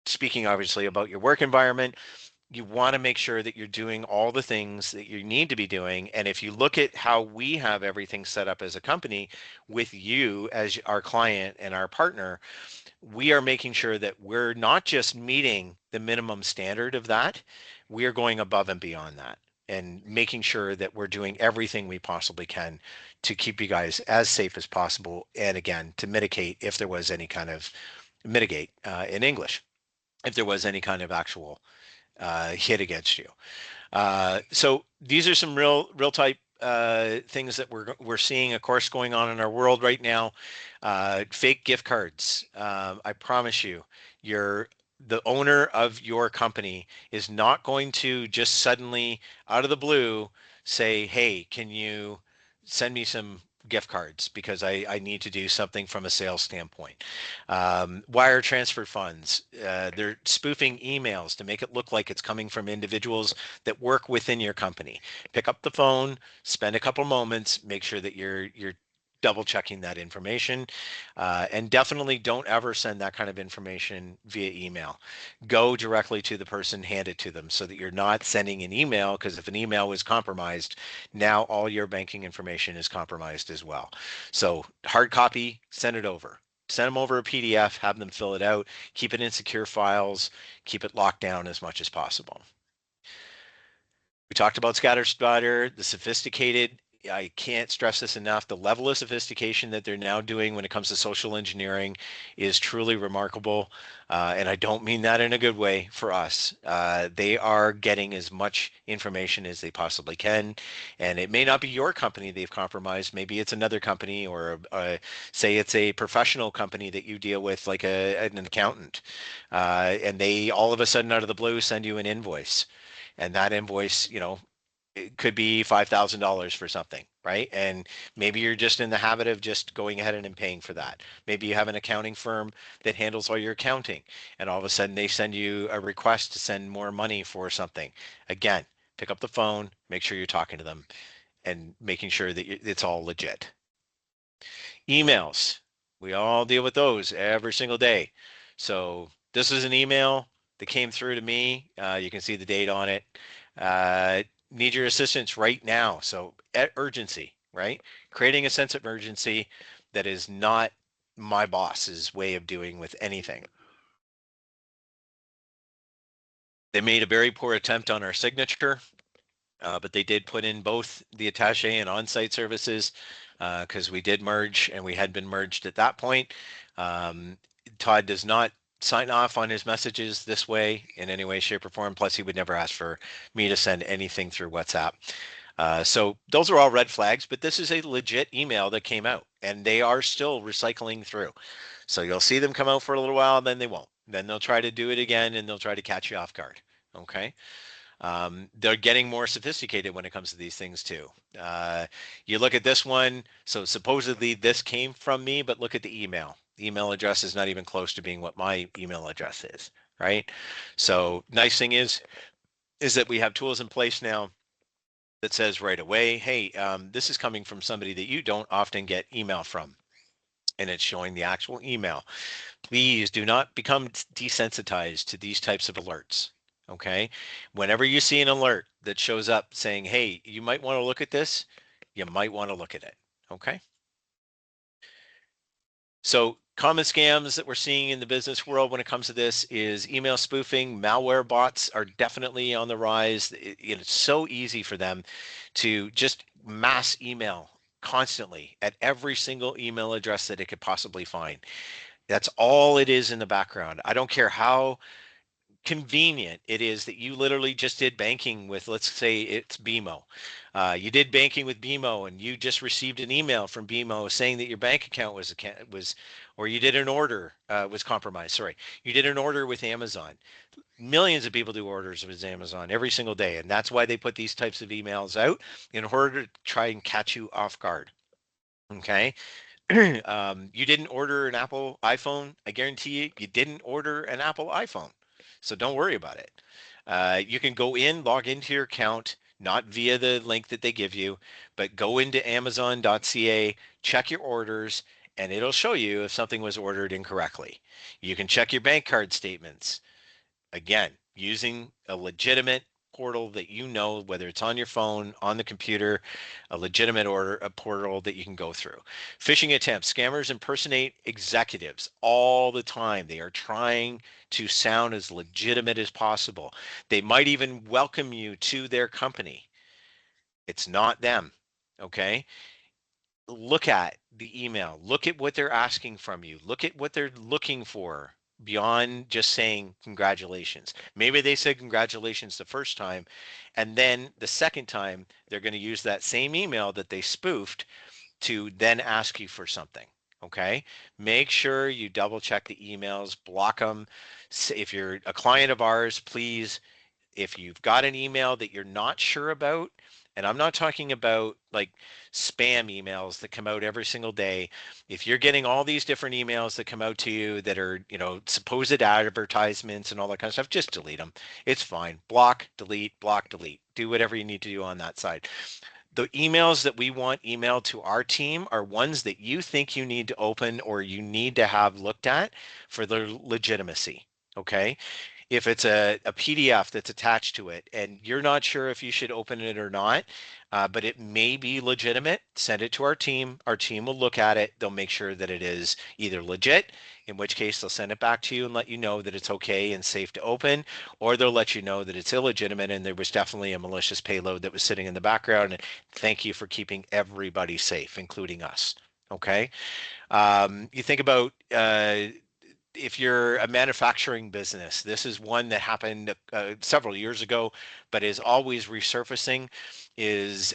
speaking obviously about your work environment, you want to make sure that you're doing all the things that you need to be doing. And if you look at how we have everything set up as a company with you as our client and our partner, we are making sure that we're not just meeting the minimum standard of that, we are going above and beyond that and making sure that we're doing everything we possibly can to keep you guys as safe as possible. And again, to mitigate if there was any kind of mitigate in English, if there was any kind of actual hit against you. So these are some real type things that we're seeing, of course, going on in our world right now. Fake gift cards. I promise you, the owner of your company is not going to just suddenly out of the blue say, "Hey, can you send me some gift cards because I need to do something from a sales standpoint." Wire transfer funds, they're spoofing emails to make it look like it's coming from individuals that work within your company. Pick up the phone, spend a couple moments, make sure that you're double checking that information, and definitely don't ever send that kind of information via email. Go directly to the person, hand it to them, so that you're not sending an email, because if an email was compromised, now all your banking information is compromised as well. So hard copy, send it over. Send them over a PDF, have them fill it out, keep it in secure files, keep it locked down as much as possible. We talked about scatter spider, the sophisticated. I can't stress this enough. The level of sophistication that they're now doing when it comes to social engineering is truly remarkable. And I don't mean that in a good way for us. They are getting as much information as they possibly can. And it may not be your company they've compromised. Maybe it's another company, or say it's a professional company that you deal with, like an accountant. And they all of a sudden out of the blue send you an invoice. And that invoice, it could be $5,000 for something, right? And maybe you're just in the habit of just going ahead and paying for that. Maybe you have an accounting firm that handles all your accounting, and all of a sudden they send you a request to send more money for something. Again, pick up the phone, make sure you're talking to them, and making sure that it's all legit. Emails. We all deal with those every single day. So this is an email that came through to me. You can see the date on it. Uh, Need your assistance right now. So urgency, right? Creating a sense of urgency that is not my boss's way of doing with anything. They made a very poor attempt on our signature. But they did put in both the Attache and on-site services because we did merge and we had been merged at that point. Um, Todd does not sign off on his messages this way in any way, shape, or form. Plus, he would never ask for me to send anything through WhatsApp. So those are all red flags, but this is a legit email that came out and they are still recycling through. So you'll see them come out for a little while, then they won't. Then they'll try to do it again and they'll try to catch you off guard. Okay. They're getting more sophisticated when it comes to these things too. You look at this one, so supposedly this came from me, but look at the email. The email address is not even close to being what my email address is, right? So nice thing is that we have tools in place now that says right away, hey, this is coming from somebody that you don't often get email from, and it's showing the actual email. Please do not become desensitized to these types of alerts. Okay. Whenever you see an alert that shows up saying, hey, you might want to look at this, you might want to look at it. Okay. So common scams that we're seeing in the business world when it comes to this is email spoofing. Malware bots are definitely on the rise. It's so easy for them to just mass email constantly at every single email address that it could possibly find. That's all it is in the background. I don't care how convenient it is that you literally just did banking with, let's say it's BMO. You did banking with BMO and you just received an email from BMO saying that your bank account was, or you did an order, was compromised. Sorry, you did an order with Amazon. Millions of people do orders with Amazon every single day. And that's why they put these types of emails out in order to try and catch you off guard. Okay. You didn't order an Apple iPhone. I guarantee you, you didn't order an Apple iPhone. So don't worry about it. You can go in, log into your account, not via the link that they give you, but go into amazon.ca, check your orders, and it'll show you if something was ordered incorrectly. You can check your bank card statements. Again, using a legitimate portal that you know, whether it's on your phone, on the computer, a legitimate order, a portal that you can go through. Phishing attempts. Scammers impersonate executives all the time. They are trying to sound as legitimate as possible. They might even welcome you to their company. It's not them. Okay. Look at the email, look at what they're asking from you, look at what they're looking for beyond just saying congratulations. Maybe they said congratulations the first time, and then the second time they're going to use that same email that they spoofed to then ask you for something. Okay. Make sure you double check the emails, block them. If you're a client of ours, please, if you've got an email that you're not sure about, and I'm not talking about like spam emails that come out every single day. If you're getting all these different emails that come out to you that are, supposed advertisements and all that kind of stuff, just delete them. It's fine. Block, delete, block, delete. Do whatever you need to do on that side. The emails that we want emailed to our team are ones that you think you need to open or you need to have looked at for their legitimacy. Okay. If it's a PDF that's attached to it and you're not sure if you should open it or not, but it may be legitimate, send it to our team. Our team will look at it. They'll make sure that it is either legit, in which case they'll send it back to you and let you know that it's okay and safe to open, or they'll let you know that it's illegitimate and there was definitely a malicious payload that was sitting in the background. And thank you for keeping everybody safe, including us. Okay. You think about if you're a manufacturing business, this is one that happened several years ago, but is always resurfacing, is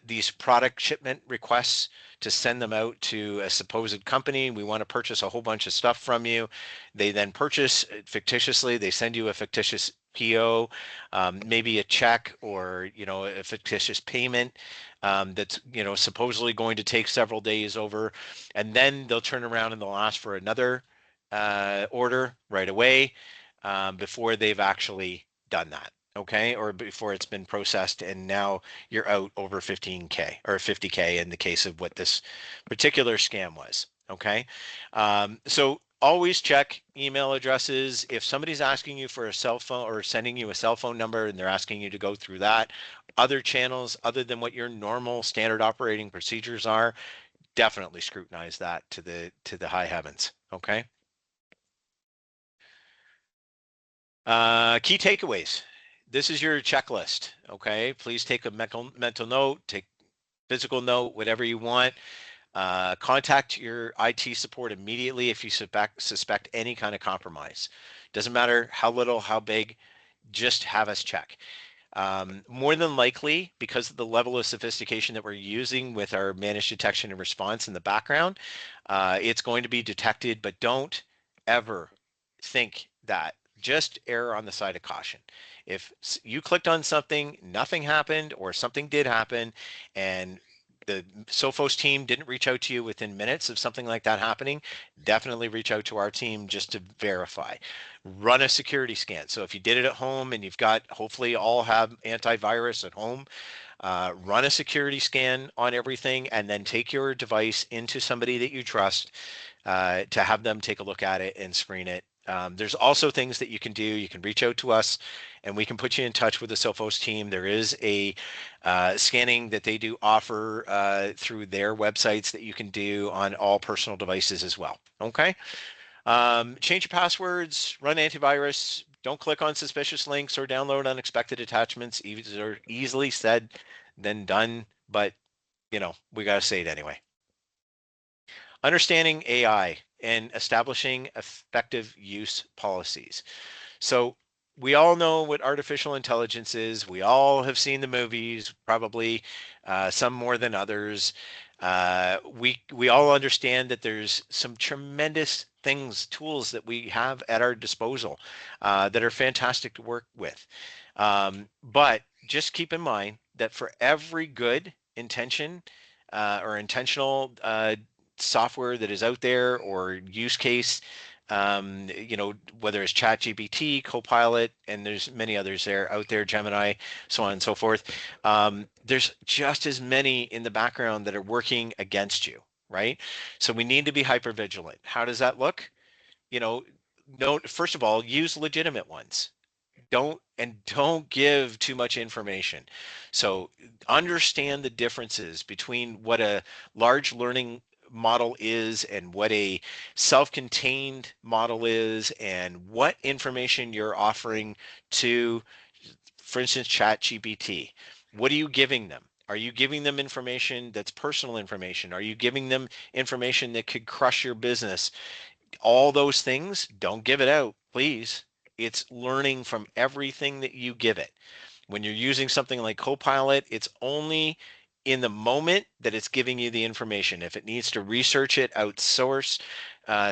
these product shipment requests to send them out to a supposed company. We want to purchase a whole bunch of stuff from you. They then purchase fictitiously. They send you a fictitious PO, maybe a check or, a fictitious payment that's, supposedly going to take several days over. And then they'll turn around and they'll ask for another order right away before they've actually done that. Okay, or before it's been processed, and now you're out over 15K or 50K in the case of what this particular scam was. Okay, so always check email addresses. If somebody's asking you for a cell phone or sending you a cell phone number and they're asking you to go through that, other channels other than what your normal standard operating procedures are, definitely scrutinize that to the high heavens. Okay. Key takeaways. This is your checklist. Okay. Please take a mental note, take physical note, whatever you want. Contact your IT support immediately if you suspect any kind of compromise. Doesn't matter how little, how big, just have us check. More than likely, because of the level of sophistication that we're using with our managed detection and response in the background, it's going to be detected, but don't ever think that. Just err on the side of caution. If you clicked on something, nothing happened, or something did happen, and the Sophos team didn't reach out to you within minutes of something like that happening, definitely reach out to our team just to verify. Run a security scan. So if you did it at home and you've got, hopefully all have antivirus at home, run a security scan on everything and then take your device into somebody that you trust to have them take a look at it and screen it. There's also things that you can do. You can reach out to us and we can put you in touch with the Sophos team. There is a scanning that they do offer through their websites that you can do on all personal devices as well. Okay. Change your passwords, run antivirus, don't click on suspicious links or download unexpected attachments. Easier, easily said than done, but we got to say it anyway. Understanding AI and establishing effective use policies. So we all know what artificial intelligence is. We all have seen the movies, probably some more than others. We all understand that there's some tremendous things, tools that we have at our disposal that are fantastic to work with. But just keep in mind that for every good intention or intentional software that is out there or use case, whether it's ChatGPT, Copilot, and there's many others there out there, Gemini, so on and so forth. There's just as many in the background that are working against you, right? So we need to be hyper vigilant. How does that look? No, first of all, use legitimate ones. Don't give too much information. So understand the differences between what a large learning model is and what a self-contained model is and what information you're offering to, for instance, ChatGPT. What are you giving them? Are you giving them information that's personal information? Are you giving them information that could crush your business? All those things, don't give it out, please. It's learning from everything that you give it. When you're using something like Copilot, it's only in the moment that it's giving you the information. If it needs to research it, outsource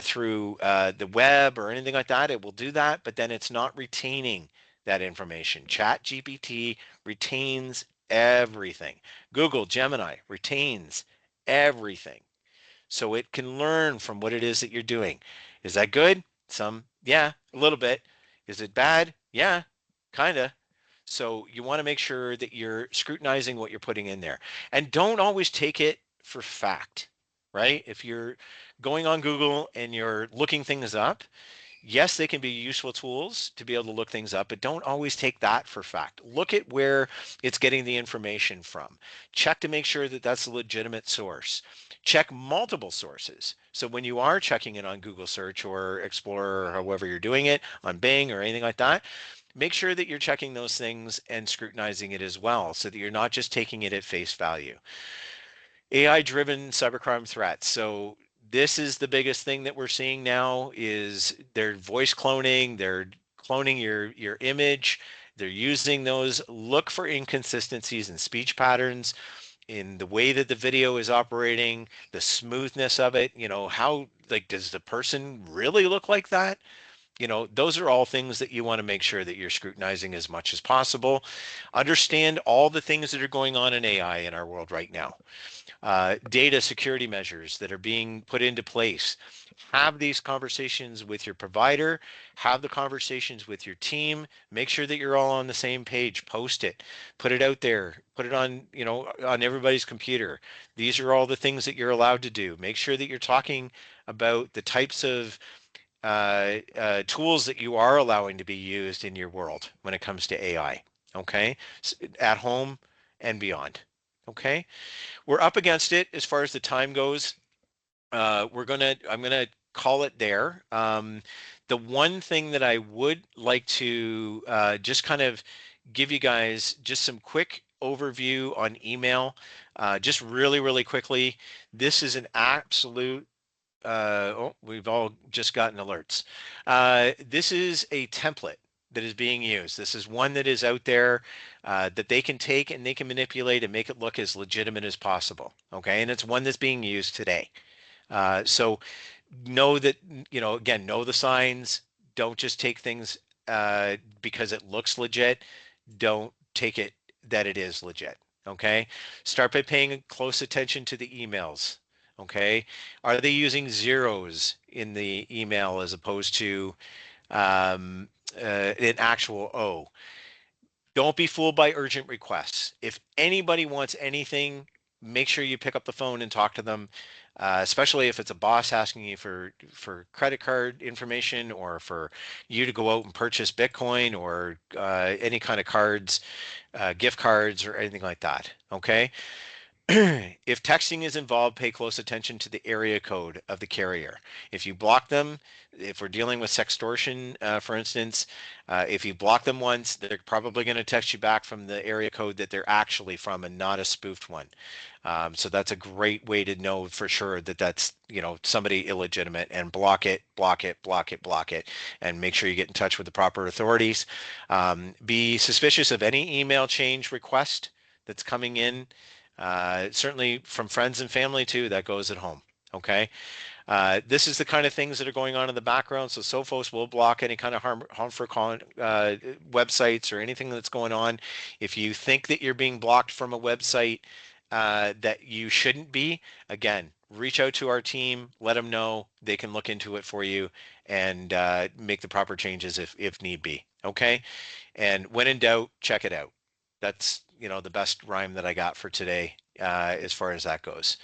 through the web or anything like that, it will do that, but then it's not retaining that information. Chat GPT retains everything. Google Gemini retains everything. So it can learn from what it is that you're doing. Is that good? Yeah, a little bit. Is it bad? Yeah, kind of. So you want to make sure that you're scrutinizing what you're putting in there. And don't always take it for fact, right? If you're going on Google and you're looking things up, yes, they can be useful tools to be able to look things up, but don't always take that for fact. Look at where it's getting the information from. Check to make sure that that's a legitimate source. Check multiple sources. So when you are checking it on Google search or Explorer or however you're doing it on Bing or anything like that, make sure that you're checking those things and scrutinizing it as well so that you're not just taking it at face value. AI-driven cybercrime threats. So this is the biggest thing that we're seeing now is they're voice cloning, they're cloning your image, they're using those. Look for inconsistencies in speech patterns, in the way that the video is operating, the smoothness of it, how like does the person really look like that? those are all things that you want to make sure that you're scrutinizing as much as possible. Understand all the things that are going on in AI in our world right now. Data security measures that are being put into place. Have these conversations with your provider, have the conversations with your team, make sure that you're all on the same page, post it, put it out there, put it on, on everybody's computer. These are all the things that you're allowed to do. Make sure that you're talking about the types of tools that you are allowing to be used in your world when it comes to AI, okay? At home and beyond, okay? We're up against it as far as the time goes. I'm gonna call it there. The one thing that I would like to just kind of give you guys just some quick overview on email, just really, really quickly. This is an absolute oh, we've all just gotten alerts. This is a template that is being used. This is one that is out there that they can take and they can manipulate and make it look as legitimate as possible. Okay, and it's one that's being used today. So know that, again, know the signs. Don't just take things because it looks legit. Don't take it that it is legit. Okay. Start by paying close attention to the emails. Okay. Are they using zeros in the email as opposed to an actual O? Don't be fooled by urgent requests. If anybody wants anything, make sure you pick up the phone and talk to them, especially if it's a boss asking you for credit card information or for you to go out and purchase Bitcoin or any kind of cards, gift cards or anything like that. Okay. If texting is involved, pay close attention to the area code of the carrier. If you block them, if we're dealing with sextortion, for instance, if you block them once, they're probably going to text you back from the area code that they're actually from and not a spoofed one. So that's a great way to know for sure that that's, somebody illegitimate, and block it, block it, block it, block it, and make sure you get in touch with the proper authorities. Be suspicious of any email change request that's coming in. Certainly from friends and family too, that goes at home. Okay. This is the kind of things that are going on in the background. So Sophos will block any kind of harmful websites or anything that's going on. If you think that you're being blocked from a website that you shouldn't be, again, reach out to our team, let them know. They can look into it for you and make the proper changes if need be. Okay. And when in doubt, check it out. That's, the best rhyme that I got for today as far as that goes.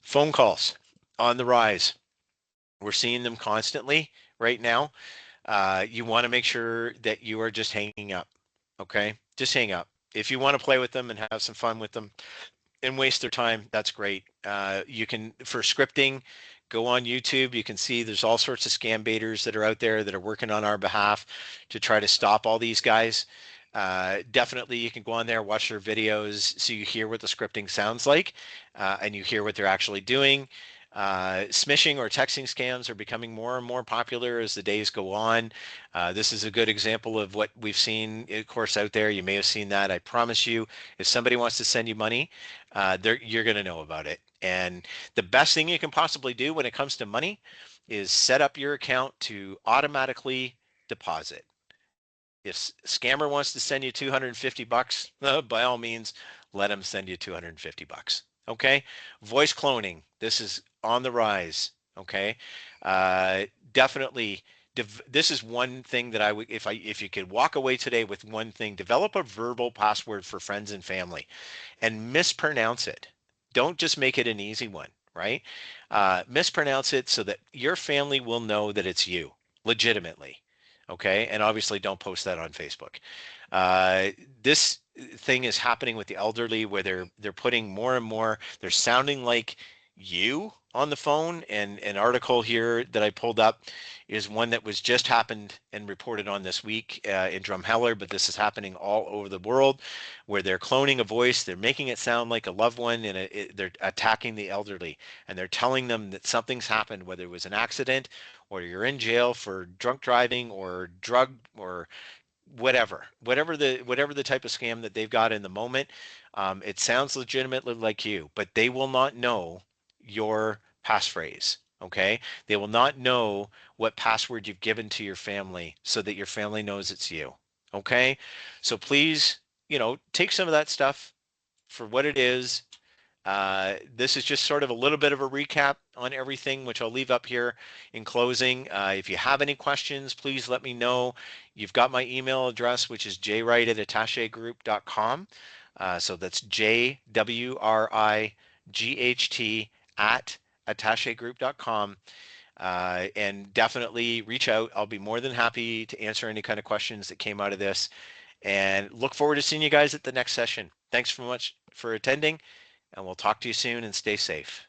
Phone calls on the rise. We're seeing them constantly right now. You want to make sure that you are just hanging up. Okay. Just hang up. If you want to play with them and have some fun with them and waste their time, that's great. You can, for scripting, go on YouTube. You can see there's all sorts of scam baiters that are out there that are working on our behalf to try to stop all these guys. Definitely you can go on there, watch their videos so you hear what the scripting sounds like and you hear what they're actually doing. Smishing or texting scams are becoming more and more popular as the days go on. This is a good example of what we've seen, of course, out there. You may have seen that. I promise you, if somebody wants to send you money, you're going to know about it. And the best thing you can possibly do when it comes to money is set up your account to automatically deposit. If scammer wants to send you 250 bucks, by all means, let him send you 250 bucks. Okay. Voice cloning. This is on the rise. Okay. Definitely. This is one thing that I would, if you could walk away today with one thing, develop a verbal password for friends and family and mispronounce it. Don't just make it an easy one, right? Mispronounce it so that your family will know that it's you legitimately. Okay. And obviously don't post that on Facebook. This thing is happening with the elderly where they're putting more and more, they're sounding like you on the phone. And an article here that I pulled up is one that was just happened and reported on this week in Drumheller, but this is happening all over the world where they're cloning a voice, they're making it sound like a loved one, and they're attacking the elderly, and they're telling them that something's happened, whether it was an accident or you're in jail for drunk driving or drug or whatever the type of scam that they've got in the moment. It sounds legitimately like you, but they will not know your passphrase. Okay? They will not know what password you've given to your family so that your family knows it's you. Okay? So please, take some of that stuff for what it is. This is just sort of a little bit of a recap on everything, which I'll leave up here in closing. If you have any questions, please let me know. You've got my email address, which is jwright@attachegroup.com. So that's JWRIGHT @attachegroup.com. And definitely reach out. I'll be more than happy to answer any kind of questions that came out of this. And look forward to seeing you guys at the next session. Thanks so much for attending, and we'll talk to you soon, and stay safe.